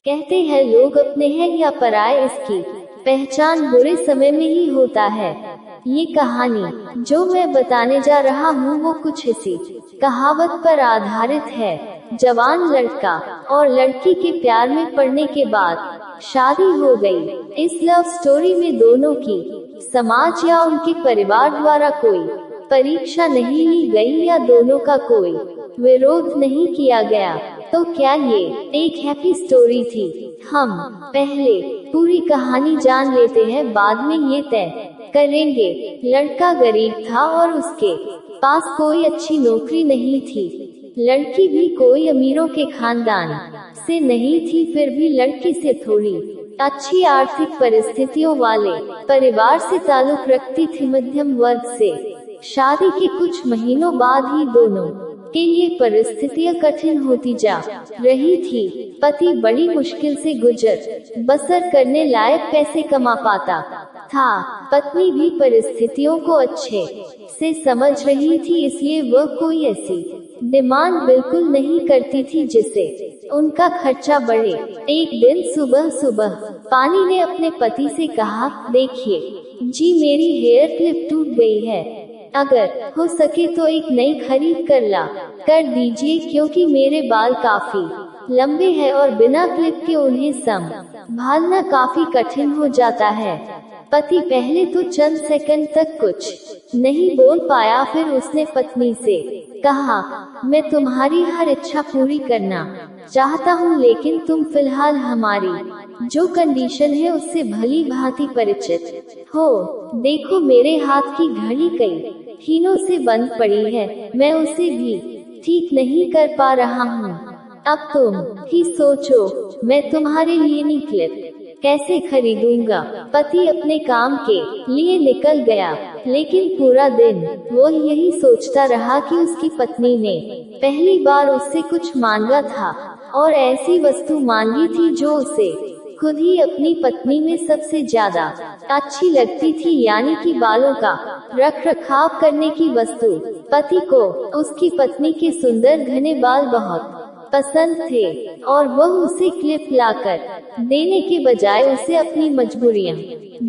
कहते हैं लोग अपने हैं या पराये, इसकी पहचान बुरे समय में ही होता है। ये कहानी जो मैं बताने जा रहा हूँ वो कुछ इसी कहावत पर आधारित है। जवान लड़का और लड़की के प्यार में पड़ने के बाद शादी हो गई। इस लव स्टोरी में दोनों की समाज या उनके परिवार द्वारा कोई परीक्षा नहीं ली गई या दोनों का कोई विरोध नहीं किया गया। तो क्या ये एक हैप्पी स्टोरी थी? हम पहले पूरी कहानी जान लेते हैं, बाद में ये तय करेंगे। लड़का गरीब था और उसके पास कोई अच्छी नौकरी नहीं थी। लड़की भी कोई अमीरों के खानदान से नहीं थी, फिर भी लड़की से थोड़ी अच्छी आर्थिक परिस्थितियों वाले परिवार से ताल्लुक रखती थी। मध्यम वर्ग से शादी के कुछ महीनों बाद ही दोनों के लिए परिस्थितियां कठिन होती जा रही थी। पति बड़ी मुश्किल से गुजर बसर करने लायक पैसे कमा पाता था। पत्नी भी परिस्थितियों को अच्छे से समझ रही थी, इसलिए वह कोई ऐसी डिमांड बिल्कुल नहीं करती थी जिससे उनका खर्चा बढ़े। एक दिन सुबह सुबह पानी ने अपने पति से कहा, देखिए जी, मेरी हेयर क्लिप टूट गई है, अगर हो सके तो एक नई खरीद कर दीजिए, क्योंकि मेरे बाल काफी लंबे हैं और बिना क्लिप के उन्हें संभालना काफी कठिन हो जाता है। पति पहले तो चंद सेकंड तक कुछ नहीं बोल पाया, फिर उसने पत्नी से कहा, मैं तुम्हारी हर इच्छा पूरी करना चाहता हूँ, लेकिन तुम फिलहाल हमारी जो कंडीशन है उससे भली भांति परिचित हो। देखो, मेरे हाथ की घड़ी कई महीनों से बंद पड़ी है, मैं उसे भी ठीक नहीं कर पा रहा हूँ। अब तुम ही सोचो, मैं तुम्हारे लिए नई क्लिप कैसे खरीदूंगा। पति अपने काम के लिए निकल गया, लेकिन पूरा दिन वो यही सोचता रहा कि उसकी पत्नी ने पहली बार उससे कुछ मांगा था और ऐसी वस्तु मांगी थी जो उसे खुद ही अपनी पत्नी में सबसे ज्यादा अच्छी लगती थी, यानी कि बालों का रख रखाव करने की वस्तु। पति को उसकी पत्नी के सुंदर घने बाल बहुत पसंद थे और वह उसे क्लिप लाकर देने के बजाय उसे अपनी मजबूरियां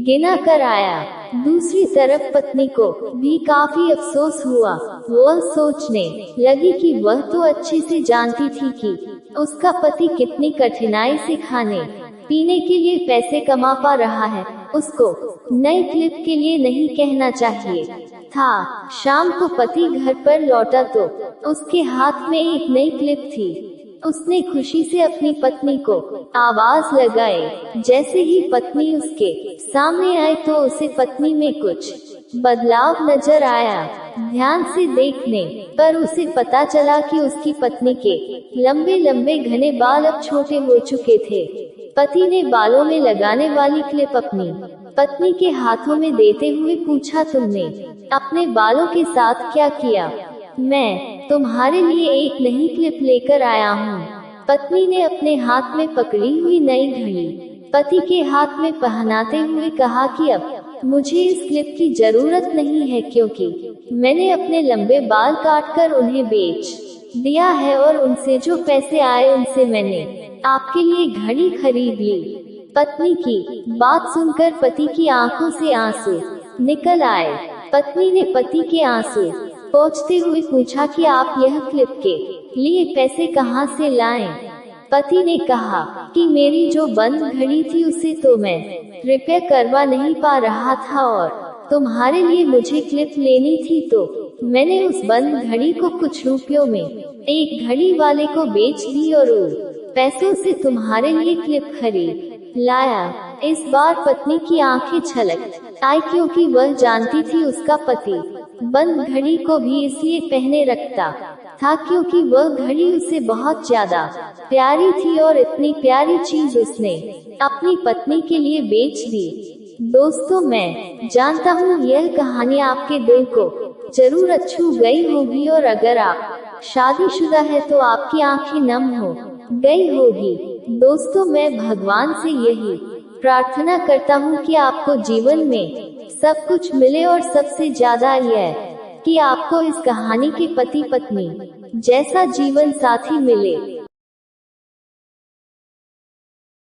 गिना कर आया। दूसरी तरफ पत्नी को भी काफी अफसोस हुआ। वह सोचने लगी कि वह तो अच्छे से जानती थी कि उसका पति कितनी कठिनाई से खाने पीने के लिए पैसे कमा पा रहा है, उसको नई क्लिप के लिए नहीं कहना चाहिए था। शाम को पति घर पर लौटा तो उसके हाथ में एक नई क्लिप थी। उसने खुशी से अपनी पत्नी को आवाज लगाई। जैसे ही पत्नी उसके सामने आई तो उसे पत्नी में कुछ बदलाव नजर आया। ध्यान से देखने पर उसे पता चला कि उसकी पत्नी के लंबे लंबे घने बाल अब छोटे हो चुके थे। पति ने बालों में लगाने वाली क्लिप अपनी पत्नी के हाथों में देते हुए पूछा, तुमने अपने बालों के साथ क्या किया? मैं तुम्हारे लिए एक नई क्लिप लेकर आया हूँ। पत्नी ने अपने हाथ में पकड़ी हुई नई घड़ी पति के हाथ में पहनाते हुए कहा कि अब मुझे इस क्लिप की जरूरत नहीं है, क्योंकि मैंने अपने लंबे बाल काटकर उन्हें बेच दिया है और उनसे जो पैसे आए उनसे मैंने आपके लिए घड़ी खरीद ली। पत्नी की बात सुनकर पति की आंखों से आंसू निकल आए। पत्नी ने पति के आंसू पोंछते हुए पूछा कि आप यह क्लिप के लिए पैसे कहाँ से लाएं? पति ने कहा कि मेरी जो बंद घड़ी थी उसे तो मैं रिपेयर करवा नहीं पा रहा था और तुम्हारे लिए मुझे क्लिप लेनी थी, तो मैंने उस बंद घड़ी को कुछ रुपयों में एक घड़ी वाले को बेच दी और पैसों से तुम्हारे लिए क्लिप खरीद लाया। इस बार पत्नी की आंखें छलक आई, क्योंकि वह जानती थी उसका पति बंद घड़ी को भी इसलिए पहने रखता था क्योंकि वह घड़ी उसे बहुत ज्यादा प्यारी थी और इतनी प्यारी चीज उसने अपनी पत्नी के लिए बेच दी। दोस्तों, मैं जानता हूँ यह कहानी आपके दिल को जरूर छू गई होगी और अगर आप शादीशुदा है तो आपकी आंखें नम हो गई होगी। दोस्तों, मैं भगवान से यही प्रार्थना करता हूँ कि आपको जीवन में सब कुछ मिले और सबसे ज्यादा यह कि आपको इस कहानी के पति पत्नी जैसा जीवन साथी मिले।